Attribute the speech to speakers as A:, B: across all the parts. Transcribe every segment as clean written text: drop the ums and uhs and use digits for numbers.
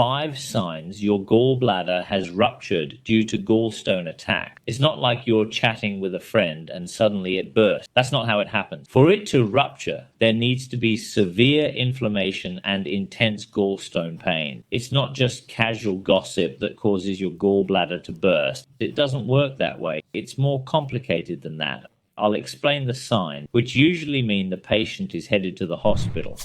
A: 5 signs your gallbladder has ruptured due to gallstone attack. It's not like you're chatting with a friend and suddenly it bursts. That's not how it happens. For it to rupture, there needs to be severe inflammation and intense gallstone pain. It's not just casual gossip that causes your gallbladder to burst. It doesn't work that way. It's more complicated than that. I'll explain the sign, which usually mean the patient is headed to the hospital.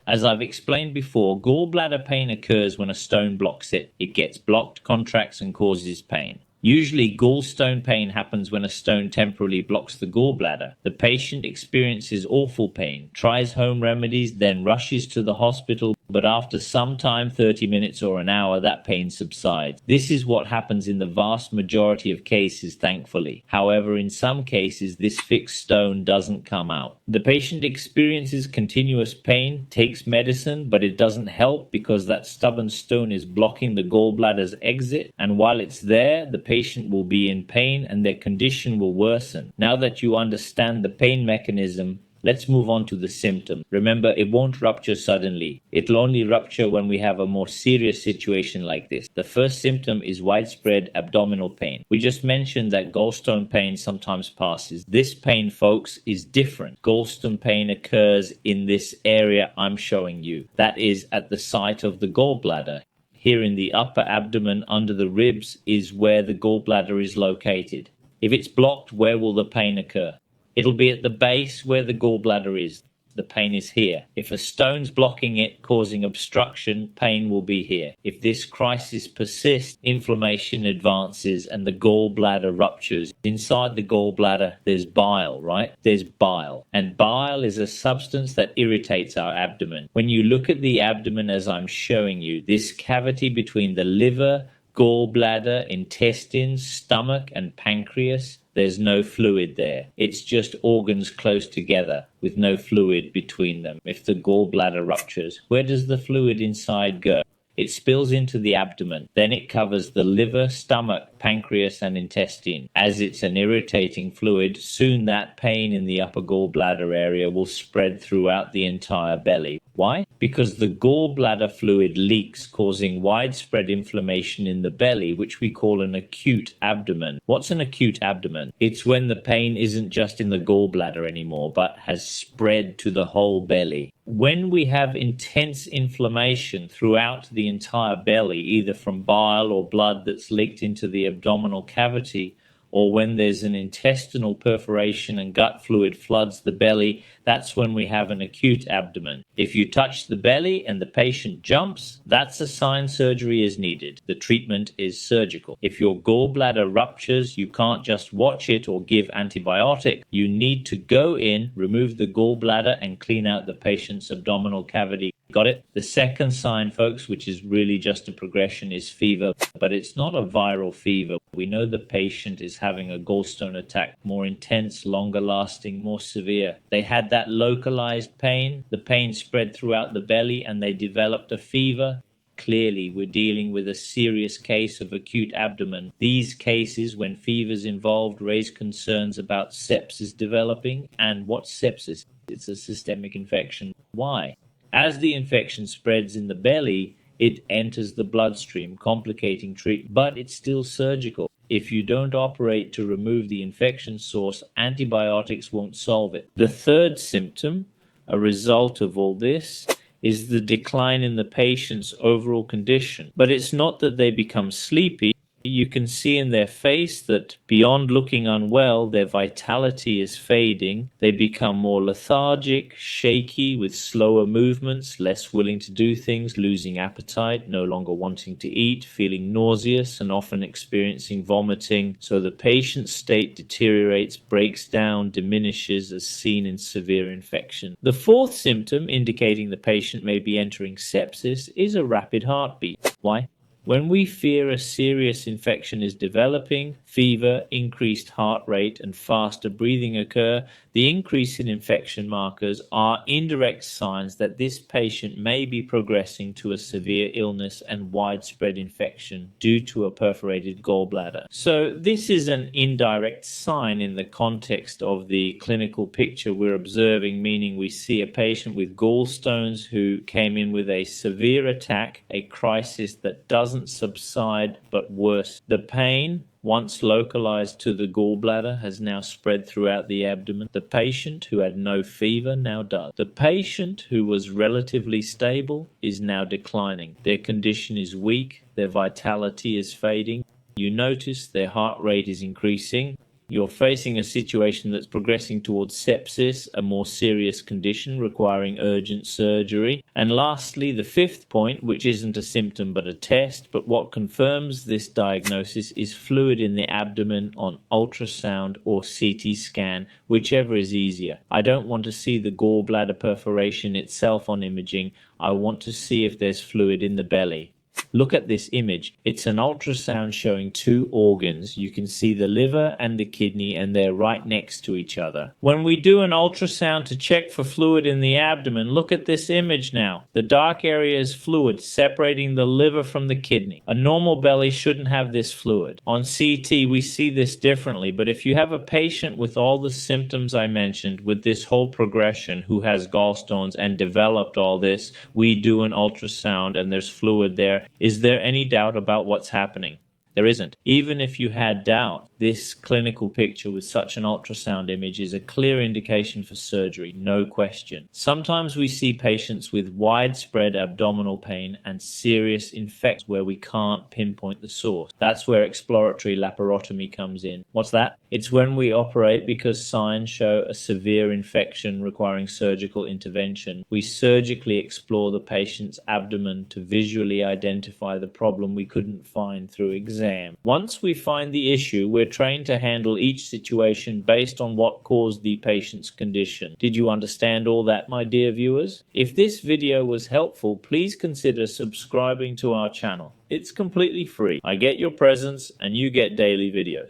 A: As I've explained before, gallbladder pain occurs when a stone blocks it. It gets blocked, contracts, and causes pain. Usually, gallstone pain happens when a stone temporarily blocks the gallbladder. The patient experiences awful pain, tries home remedies, then rushes to the hospital, but after some time, 30 minutes or an hour, that pain subsides. This is what happens in the vast majority of cases, thankfully. However, in some cases, this fixed stone doesn't come out. The patient experiences continuous pain, takes medicine, but it doesn't help because that stubborn stone is blocking the gallbladder's exit, and while it's there, the patient will be in pain and their condition will worsen. Now that you understand the pain mechanism, let's move on to the symptom. Remember, it won't rupture suddenly. It'll only rupture when we have a more serious situation like this. The first symptom is widespread abdominal pain. We just mentioned that gallstone pain sometimes passes. This pain, folks, is different. Gallstone pain occurs in this area I'm showing you. That is at the site of the gallbladder. Here in the upper abdomen under the ribs is where the gallbladder is located. If it's blocked, where will the pain occur? It'll be at the base where the gallbladder is. The pain is here. If a stone's blocking it, causing obstruction, pain will be here. If this crisis persists, inflammation advances and the gallbladder ruptures. Inside the gallbladder, there's bile, right? There's bile. And bile is a substance that irritates our abdomen. When you look at the abdomen as I'm showing you, this cavity between the liver, gallbladder, intestines, stomach, and pancreas, there's no fluid there. It's just organs close together with no fluid between them. If the gallbladder ruptures, where does the fluid inside go? It spills into the abdomen. Then it covers the liver, stomach, pancreas, and intestine. As it's an irritating fluid, soon that pain in the upper gallbladder area will spread throughout the entire belly. Why? Because the gallbladder fluid leaks, causing widespread inflammation in the belly, which we call an acute abdomen. What's an acute abdomen? It's when the pain isn't just in the gallbladder anymore, but has spread to the whole belly. When we have intense inflammation throughout the entire belly, either from bile or blood that's leaked into the abdominal cavity, or when there's an intestinal perforation and gut fluid floods the belly, that's when we have an acute abdomen. If you touch the belly and the patient jumps, that's a sign surgery is needed. The treatment is surgical. If your gallbladder ruptures, you can't just watch it or give antibiotic. You need to go in, remove the gallbladder, and clean out the patient's abdominal cavity. Got it? The second sign, folks, which is really just a progression, is fever, but it's not a viral fever. We know the patient is having a gallstone attack, more intense, longer lasting, more severe. They had that localized pain. The pain spread throughout the belly and they developed a fever. Clearly, we're dealing with a serious case of acute abdomen. These cases, when fever's involved, raise concerns about sepsis developing. And what's sepsis? It's a systemic infection. Why? As the infection spreads in the belly, it enters the bloodstream, complicating treatment, but it's still surgical. If you don't operate to remove the infection source, antibiotics won't solve it. The third symptom, a result of all this, is the decline in the patient's overall condition. But it's not that they become sleepy. You can see in their face that beyond looking unwell, their vitality is fading. They become more lethargic, shaky, with slower movements, less willing to do things, losing appetite, no longer wanting to eat, feeling nauseous, and often experiencing vomiting. So the patient's state deteriorates, breaks down, diminishes, as seen in severe infection. The fourth symptom, indicating the patient may be entering sepsis, is a rapid heartbeat. Why? When we fear a serious infection is developing, fever, increased heart rate, and faster breathing occur, the increase in infection markers are indirect signs that this patient may be progressing to a severe illness and widespread infection due to a perforated gallbladder. So this is an indirect sign in the context of the clinical picture we're observing, meaning we see a patient with gallstones who came in with a severe attack, a crisis that doesn't subside but worse. The pain, once localized to the gallbladder, has now spread throughout the abdomen. The patient who had no fever now does. The patient who was relatively stable is now declining. Their condition is weak, their vitality is fading. You notice their heart rate is increasing. You're facing a situation that's progressing towards sepsis, a more serious condition requiring urgent surgery. And lastly, the fifth point, which isn't a symptom but a test, but what confirms this diagnosis is fluid in the abdomen on ultrasound or CT scan, whichever is easier. I don't want to see the gallbladder perforation itself on imaging. I want to see if there's fluid in the belly. Look at this image. It's an ultrasound showing two organs. You can see the liver and the kidney, and they're right next to each other. When we do an ultrasound to check for fluid in the abdomen, look at this image now. The dark area is fluid, separating the liver from the kidney. A normal belly shouldn't have this fluid. On CT, we see this differently, but if you have a patient with all the symptoms I mentioned, with this whole progression, who has gallstones and developed all this, we do an ultrasound and there's fluid there. Is there any doubt about what's happening? There isn't. Even if you had doubt, this clinical picture with such an ultrasound image is a clear indication for surgery, no question. Sometimes we see patients with widespread abdominal pain and serious infections where we can't pinpoint the source. That's where exploratory laparotomy comes in. What's that? It's when we operate because signs show a severe infection requiring surgical intervention. We surgically explore the patient's abdomen to visually identify the problem we couldn't find through exam. Once we find the issue, we're trained to handle each situation based on what caused the patient's condition. Did you understand all that, my dear viewers? If this video was helpful, please consider subscribing to our channel. It's completely free. I get your presents and you get daily videos.